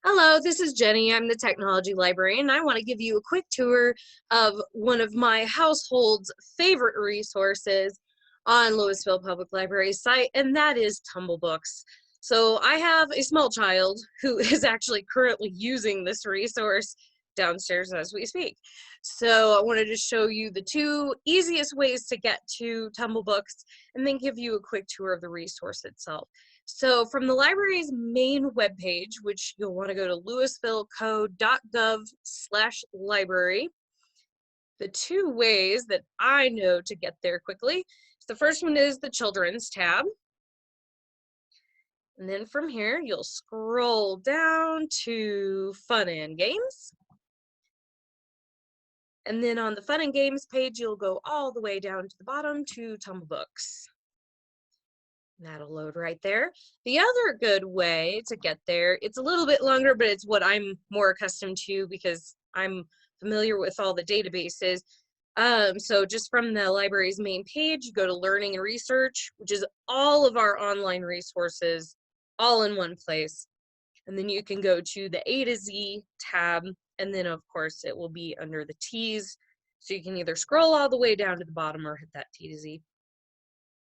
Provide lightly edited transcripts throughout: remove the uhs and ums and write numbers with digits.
Hello, this is Jenny. I'm the technology librarian, and I want to give you a quick tour of one of my household's favorite resources on Louisville Public Library's site, and that is Tumblebooks. So I have a small child who is actually currently using this resource downstairs as we speak. So I wanted to show you the two easiest ways to get to Tumblebooks and then give you a quick tour of the resource itself. So from the library's main webpage, which you'll want to go to louisvillecode.gov/library, the two ways that I know to get there quickly. The first one is the children's tab. And then from here, you'll scroll down to fun and games. And then on the fun and games page, you'll go all the way down to the bottom to Tumblebooks. That'll load right there. The other good way to get there, it's a little bit longer, but it's what I'm more accustomed to because I'm familiar with all the databases. So just from the library's main page, you go to Learning and Research, which is all of our online resources all in one place. And then you can go to the A to Z tab, and then of course it will be under the T's. So you can either scroll all the way down to the bottom or hit that T to Z.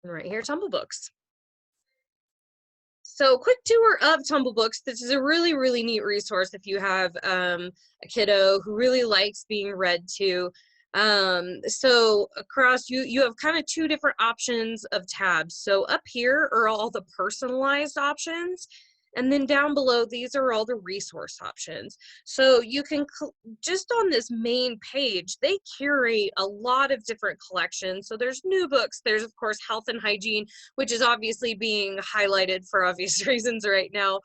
And right here, Tumblebooks. So quick tour of Tumblebooks. This is a really neat resource if you have a kiddo who really likes being read to. So across you have kind of two different options of tabs. So up here are all the personalized options. And then down below, these are all the resource options. So you can, just on this main page, they curate a lot of different collections. So there's new books, there's of course health and hygiene, which is obviously being highlighted for obvious reasons right now.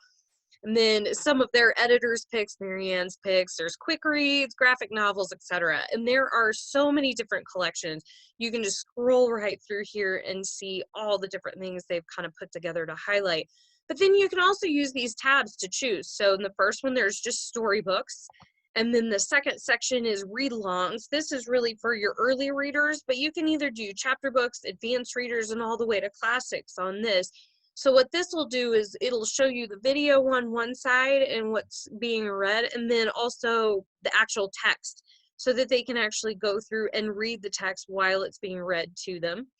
And then some of their editors' picks, Marianne's picks, there's quick reads, graphic novels, etc. And there are so many different collections. You can just scroll right through here and see all the different things they've kind of put together to highlight. But then you can also use these tabs to choose. So in the first one, there's just storybooks. And then the second section is read-alongs. This is really for your early readers, but you can either do chapter books, advanced readers, and all the way to classics on this. So what this will do is it'll show you the video on one side and what's being read, and then also the actual text so that they can actually go through and read the text while it's being read to them.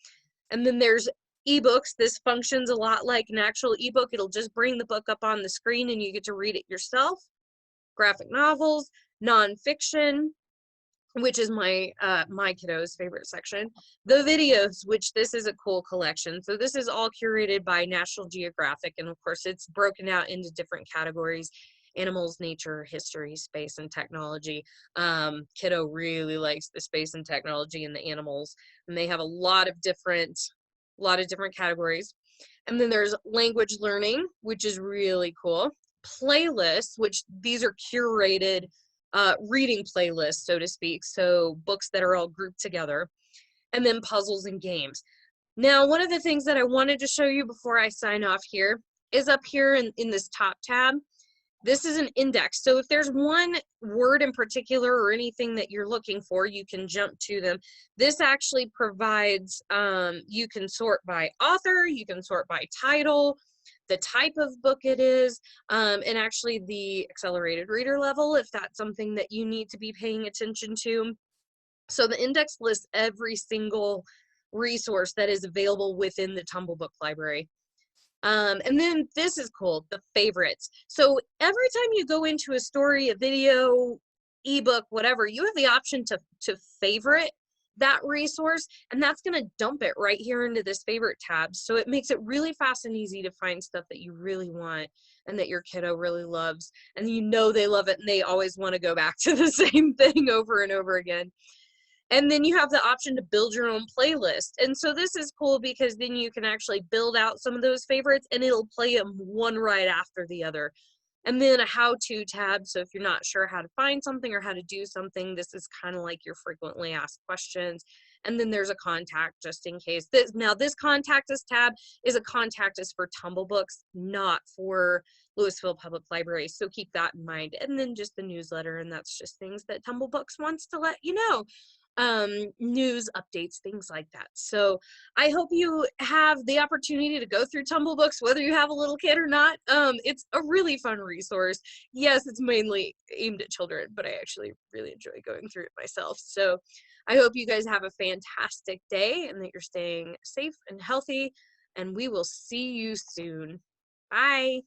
And then there's ebooks. This functions a lot like an actual ebook. It'll just bring the book up on the screen and you get to read it yourself. Graphic novels, nonfiction, which is my my kiddo's favorite section. The videos, which this is a cool collection. So this is all curated by National Geographic, and of course it's broken out into different categories: animals, nature, history, space, and technology. Kiddo really likes the space and technology and the animals, and they have a lot of different categories. And then there's language learning, which is really cool. Playlists, which these are curated reading playlists, so to speak, so books that are all grouped together. And then puzzles and games. Now, one of the things that I wanted to show you before I sign off here is up here in this top tab. This is an index. So if there's one word in particular or anything that you're looking for, you can jump to them. This actually provides, you can sort by author, you can sort by title, the type of book it is, and actually the accelerated reader level, if that's something that you need to be paying attention to. So the index lists every single resource that is available within the Tumblebook library. And then this is cool, the favorites. So every time you go into a story, a video, ebook, whatever, you have the option to favorite that resource, and that's going to dump it right here into this favorite tab. So it makes it really fast and easy to find stuff that you really want and that your kiddo really loves, and you know they love it and they always want to go back to the same thing over and over again. And then you have the option to build your own playlist. And so this is cool because then you can actually build out some of those favorites and it'll play them one right after the other. And then a how-to tab. So if you're not sure how to find something or how to do something, this is kind of like your frequently asked questions. And then there's a contact just in case. This contact us tab is a contact us for Tumblebooks, not for Louisville Public Library. So keep that in mind. And then just the newsletter, and that's just things that Tumblebooks wants to let you know. news updates, things like that. So I hope you have the opportunity to go through Tumblebooks, whether you have a little kid or not. It's a really fun resource. Yes, it's mainly aimed at children, but I actually really enjoy going through it myself. So I hope you guys have a fantastic day and that you're staying safe and healthy, and we will see you soon. Bye.